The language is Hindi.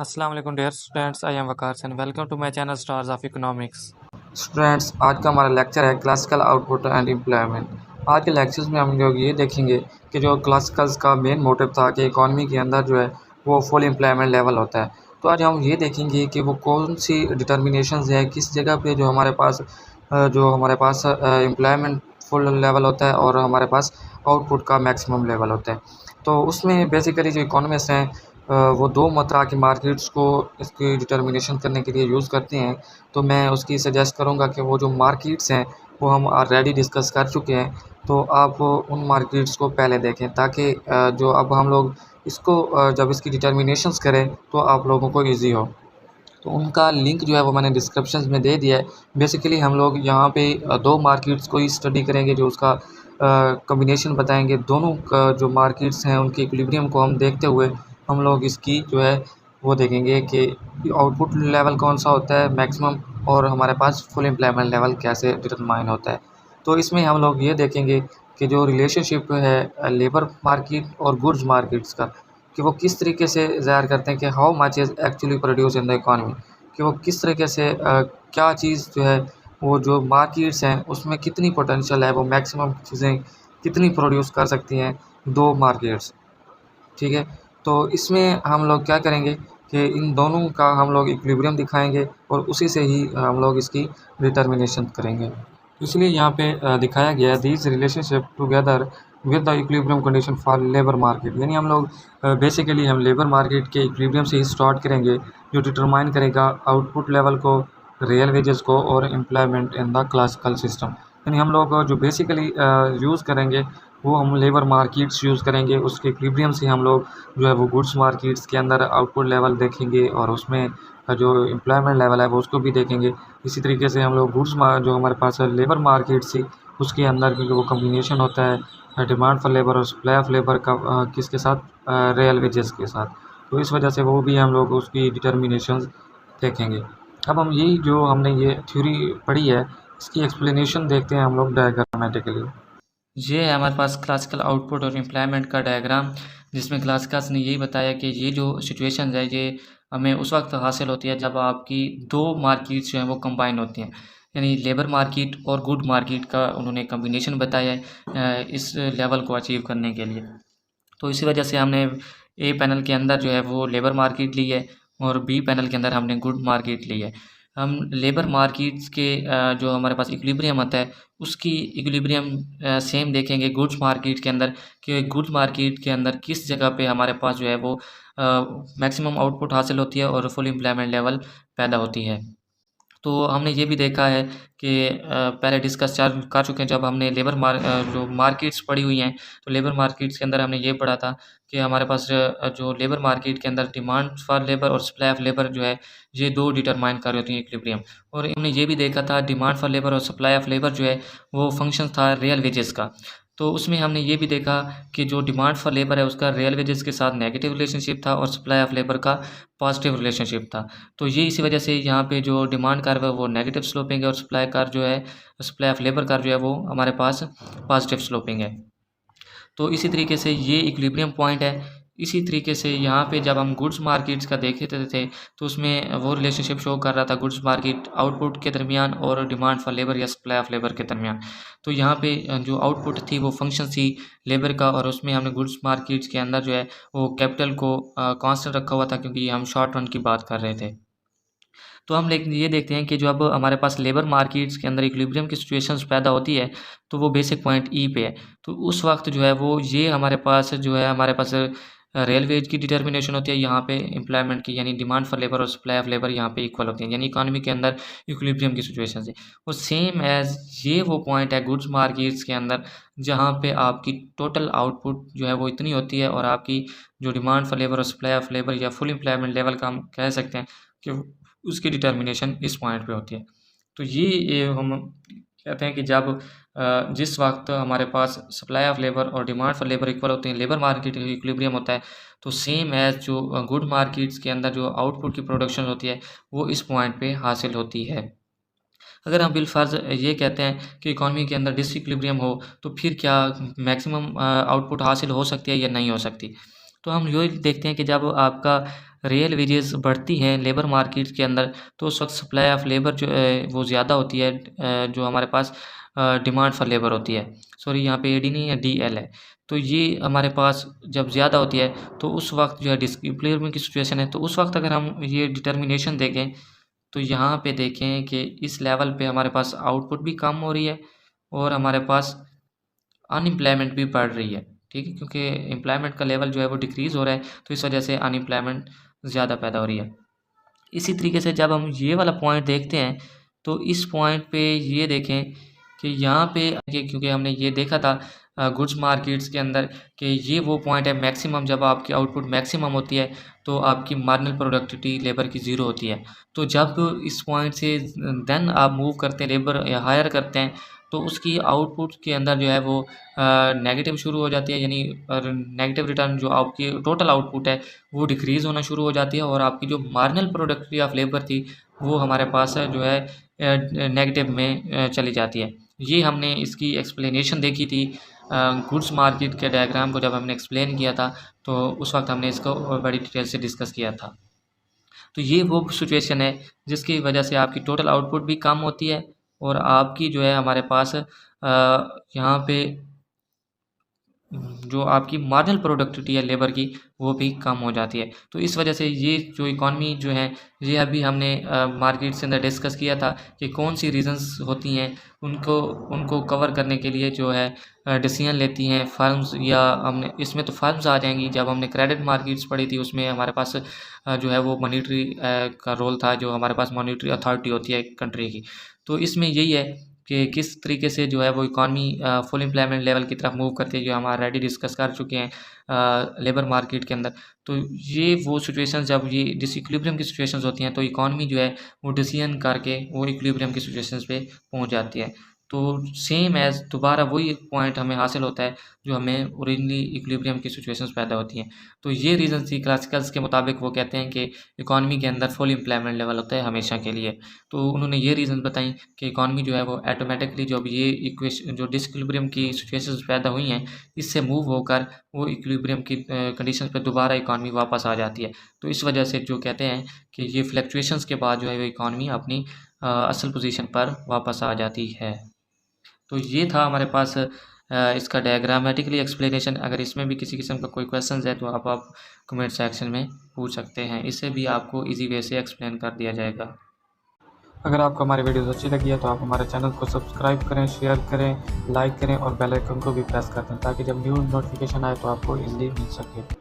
अस्सलाम वालेकुम dear students, I am Waqar and welcome to my channel stars of economics. Students, आज का हमारा लेक्चर है क्लासिकल आउटपुट एंड एम्प्लॉयमेंट। आज के लेक्चर्स में हम लोग ये देखेंगे कि जो क्लासिकल्स का मेन मोटिव था कि इकॉनमी के अंदर जो है वो फुल एम्प्लॉयमेंट लेवल होता है। तो आज हम ये देखेंगे कि वो कौन सी डिटर्मिनेशंस है, किस जगह पे जो हमारे पास एम्प्लॉयमेंट फुल लेवल होता है और हमारे पास आउटपुट का मैक्सिमम लेवल होता है। तो उसमें बेसिकली जो इकोनॉमिस्ट हैं वो दो तरह की मार्केट्स को इसकी डिटर्मिनेशन करने के लिए यूज़ करते हैं। तो मैं उसकी सजेस्ट करूँगा कि वो जो मार्केट्स हैं वो हम ऑलरेडी डिस्कस कर चुके हैं, तो आप उन मार्केट्स को पहले देखें ताकि जो अब हम लोग इसको जब इसकी डिटर्मिनेशंस करें तो आप लोगों को ईजी हो। तो उनका लिंक जो है वो मैंने डिस्क्रिप्शन में दे दिया है। बेसिकली हम लोग यहाँ पे दो मार्केट्स को ही स्टडी करेंगे, जो उसका कॉम्बिनेशन बताएंगे। दोनों का जो मार्केट्स हैं उनके इक्विलिब्रियम को हम देखते हुए हम लोग इसकी जो है वो देखेंगे कि आउटपुट लेवल कौन सा होता है मैक्सिमम, और हमारे पास फुल एम्प्लॉयमेंट लेवल कैसे डिटरमाइन होता है। तो इसमें हम लोग ये देखेंगे कि जो रिलेशनशिप है लेबर मार्केट और गुड्स मार्केट्स का, कि वो किस तरीके से ज़ाहिर करते हैं कि how much is actually produce in the economy, कि वो किस तरीके से क्या चीज़ जो है वो जो मार्केट्स हैं उसमें कितनी पोटेंशियल है, वो मैक्सिमम चीज़ें कितनी प्रोड्यूस कर सकती हैं दो मार्केट्स। ठीक है, तो इसमें हम लोग क्या करेंगे कि इन दोनों का हम लोग इक्विलिब्रियम दिखाएंगे और उसी से ही हम लोग इसकी डिटर्मिनेशन करेंगे। इसलिए यहाँ पे दिखाया गया है these relationship together with the equilibrium condition for labour market. यानी हम लोग बेसिकली हम लेबर मार्केट के इक्विलिब्रियम से ही स्टार्ट करेंगे, जो डिटरमाइन करेगा आउटपुट लेवल को, रियल वेजेस को और employment in the classical system. यानी हम लोग जो बेसिकली यूज़ करेंगे वो हम लेबर मार्केट्स यूज़ करेंगे। उसके इक्विलिब्रियम से हम लोग जो है वो गुड्स मार्केट्स के अंदर आउटपुट लेवल देखेंगे और उसमें जो एम्प्लॉयमेंट लेवल है वो उसको भी देखेंगे। इसी तरीके से हम लोग जो हमारे पास लेबर मार्केट थी उसके अंदर क्योंकि वो कम्बिनेशन होता है डिमांड फॉर लेबर और सप्लाई ऑफ लेबर का किसके साथ, रियल वेजेस के साथ। तो इस वजह से वो भी हम लोग उसकी डिटर्मिनेशन देखेंगे। अब हम यही जो हमने ये थ्योरी पढ़ी है इसकी एक्सप्लेनेशन देखते हैं हम लोग डायग्रामेटिकली। ये है हमारे पास क्लासिकल आउटपुट और एम्प्लॉयमेंट का डायग्राम, जिसमें क्लासिकल्स ने यही बताया कि ये जो सिचुएशन है ये हमें उस वक्त हासिल होती है जब आपकी दो मार्केट्स जो हैं वो कंबाइन होती हैं। यानी लेबर मार्केट और गुड मार्केट का उन्होंने कम्बिनेशन बताया है इस लेवल को अचीव करने के लिए। तो इसी वजह से हमने ए पैनल के अंदर जो है वो लेबर मार्केट ली है और बी पैनल के अंदर हमने गुड मार्केट ली है। हम लेबर मार्केट्स के जो हमारे पास इक्विलिब्रियम आता है उसकी इक्विलिब्रियम सेम देखेंगे गुड्स मार्केट के अंदर, कि गुड्स मार्केट के अंदर किस जगह पे हमारे पास जो है वो मैक्सिमम आउटपुट हासिल होती है और फुल एम्प्लॉयमेंट लेवल पैदा होती है। तो हमने ये भी देखा है कि पहले डिस्कस कर चुके हैं जब हमने जो मार्केट्स पढ़ी हुई हैं। तो लेबर मार्केट्स के अंदर हमने ये पढ़ा था कि हमारे पास जो लेबर मार्केट के अंदर डिमांड फॉर लेबर और सप्लाई ऑफ लेबर जो है ये दो डिटरमाइन कर रही होती हैं इक्विलिब्रियम। और हमने ये भी देखा था डिमांड फॉर लेबर और सप्लाई ऑफ लेबर जो है वो फंक्शन था रियल वेजेस का। तो उसमें हमने ये भी देखा कि जो डिमांड फॉर लेबर है उसका रियल वेजेस के साथ नेगेटिव रिलेशनशिप था और सप्लाई ऑफ लेबर का पॉजिटिव रिलेशनशिप था। तो ये इसी वजह से यहाँ पे जो डिमांड कर्व है वो नेगेटिव स्लोपिंग है और सप्लाई ऑफ लेबर कर्व जो है वो हमारे पास पॉजिटिव स्लोपिंग है। तो इसी तरीके से ये इक्विलिब्रियम पॉइंट है। इसी तरीके से यहाँ पे जब हम गुड्स मार्केट्स का देखे थे तो उसमें वो रिलेशनशिप शो कर रहा था गुड्स मार्केट आउटपुट के दरमियान और डिमांड फॉर लेबर या सप्लाई ऑफ लेबर के दरमियान। तो यहाँ पे जो आउटपुट थी वो फंक्शन थी लेबर का, और उसमें हमने गुड्स मार्केट्स के अंदर जो है वो कैपिटल को कांस्टेंट रखा हुआ था क्योंकि हम शॉर्ट रन की बात कर रहे थे। तो हम लेकिन ये देखते हैं कि जो अब हमारे पास लेबर मार्केट्स के अंदर इक्विलिब्रियम की सिचुएशंस पैदा होती है तो वो बेसिक पॉइंट ई पे है। तो उस वक्त जो है वो ये हमारे पास रियल वेज की डिटर्मिनेशन होती है यहाँ पे एम्प्लॉयमेंट की, यानी डिमांड फॉर लेबर और सप्लाई ऑफ लेबर यहाँ पे इक्वल होती है, यानी इकोनॉमी के अंदर इक्विलिब्रियम की सिचुएशन है। वो सेम एज ये वो पॉइंट है गुड्स मार्केट्स के अंदर जहाँ पे आपकी टोटल आउटपुट जो है वो इतनी होती है और आपकी जो डिमांड फॉर लेबर और सप्लाई ऑफ लेबर या फुल एम्प्लॉयमेंट लेवल का हम कह सकते हैं कि उसकी डिटर्मिनेशन इस पॉइंट पे होती है। तो ये हम कहते हैं कि जब जिस वक्त हमारे पास सप्लाई ऑफ लेबर और डिमांड फॉर लेबर इक्वल होते हैं, लेबर मार्केट इक्विलिब्रियम होता है, तो सेम एज जो गुड मार्केट्स के अंदर जो आउटपुट की प्रोडक्शन होती है वो इस पॉइंट पे हासिल होती है। अगर हम बिलफर्ज ये कहते हैं कि इकोनॉमी के अंदर डिसइक्विलिब्रियम हो तो फिर क्या मैक्सिमम आउटपुट हासिल हो सकती है या नहीं हो सकती। तो हम ये देखते हैं कि जब आपका रियल वेजेस बढ़ती हैं लेबर मार्केट के अंदर, तो उस वक्त सप्लाई ऑफ लेबर जो है वो ज़्यादा होती है, जो हमारे पास डिमांड फॉर लेबर होती है। सॉरी, यहाँ पे एडी नहीं है, DL है। तो ये हमारे पास जब ज़्यादा होती है तो उस वक्त जो है डिसइक्विलिब्रियम की सिचुएशन है। तो उस वक्त अगर हम ये डिटर्मिनेशन देखें तो यहाँ पे देखें कि इस लेवल पे हमारे पास आउटपुट भी कम हो रही है और हमारे पास अनएम्प्लॉयमेंट भी बढ़ रही है, ठीक है, क्योंकि एम्प्लॉयमेंट का लेवल जो है वो डिक्रीज़ हो रहा है, तो इस वजह से अनएम्प्लॉयमेंट ज़्यादा पैदा हो रही है। इसी तरीके से जब हम ये वाला पॉइंट देखते हैं तो इस पॉइंट पे ये देखें कि यहाँ पे क्योंकि हमने ये देखा था गुड्स मार्केट्स के अंदर कि ये वो पॉइंट है मैक्सिमम, जब आपकी आउटपुट मैक्सिमम होती है तो आपकी मार्जिनल प्रोडक्टिविटी लेबर की ज़ीरो होती है। तो जब इस पॉइंट से देन आप मूव करते हैं, लेबर हायर करते हैं, तो उसकी आउटपुट के अंदर जो है वो नेगेटिव शुरू हो जाती है, यानी नेगेटिव रिटर्न जो आपकी टोटल आउटपुट है वो डिक्रीज़ होना शुरू हो जाती है और आपकी जो मार्जिनल प्रोडक्टिविटी ऑफ लेबर थी वो हमारे पास जो है नेगेटिव में चली जाती है। ये हमने इसकी एक्सप्लेनेशन देखी थी गुड्स मार्केट के डायग्राम को जब हमने एक्सप्लेन किया था, तो उस वक्त हमने इसको बड़ी डिटेल से डिस्कस किया था। तो ये वो सिचुएशन है जिसकी वजह से आपकी टोटल आउटपुट भी कम होती है और आपकी जो है हमारे पास यहाँ पे जो आपकी मार्जिनल प्रोडक्टिविटी है लेबर की वो भी कम हो जाती है। तो इस वजह से ये जो इकॉनमी जो है ये अभी हमने मार्केट से अंदर डिस्कस किया था कि कौन सी रीज़न्स होती हैं उनको कवर करने के लिए जो है डिसीजन लेती हैं फर्म्स, या हमने इसमें तो फर्म्स आ जाएंगी। जब हमने क्रेडिट मार्केट्स पढ़ी थी उसमें हमारे पास जो है वो मॉनिटरी का रोल था, जो हमारे पास मॉनिटरी अथॉरिटी होती है एक कंट्री की। तो इसमें यही है कि किस तरीके से जो है वो इकॉनमी फुल एम्प्लॉयमेंट लेवल की तरफ मूव करती है, जो हम ऑलरेडी डिस्कस कर चुके हैं लेबर मार्केट के अंदर। तो ये वो सिचुएशंस जब ये डिसइक्विलिब्रियम की सिचुएशंस होती हैं तो इकॉनमी जो है वो डिसीजन करके वो इक्विलिब्रियम की सिचुएशंस पे पहुंच जाती है। तो सेम एज़ दोबारा वही पॉइंट हमें हासिल होता है जो हमें ओरिजिनली इक्विलिब्रियम की सिचुएशंस पैदा होती हैं। तो ये रीज़न थी क्लासिकल्स के मुताबिक, वो कहते हैं कि इकॉनमी के अंदर फुल एम्प्लॉयमेंट लेवल होता है हमेशा के लिए। तो उन्होंने ये रीज़न बताई कि इकॉनमी जो है वो ऑटोमेटिकली जो ये इक्वेशन जो डिसइक्विलिब्रियम की सिचुएशंस पैदा हुई हैं इससे मूव होकर वो इक्विलिब्रियम की कंडीशन पे दोबारा इकॉनमी वापस आ जाती है। तो इस वजह से जो कहते हैं कि ये फ्लक्चुएशंस के बाद जो है वो इकॉनमी अपनी असल पोजीशन पर वापस आ जाती है। तो ये था हमारे पास इसका डायग्रामेटिकली एक्सप्लेनेशन। अगर इसमें भी किसी किस्म का कोई क्वेश्चन है तो आप कमेंट सेक्शन में पूछ सकते हैं, इसे भी आपको इजी वे से एक्सप्लेन कर दिया जाएगा। अगर आपको हमारी वीडियोस अच्छी लगी है तो आप हमारे चैनल को सब्सक्राइब करें, शेयर करें, लाइक करें और बेल आइकन को भी प्रेस कर दें ताकि जब न्यू नोटिफिकेशन आए तो आपको इजीली मिल सके।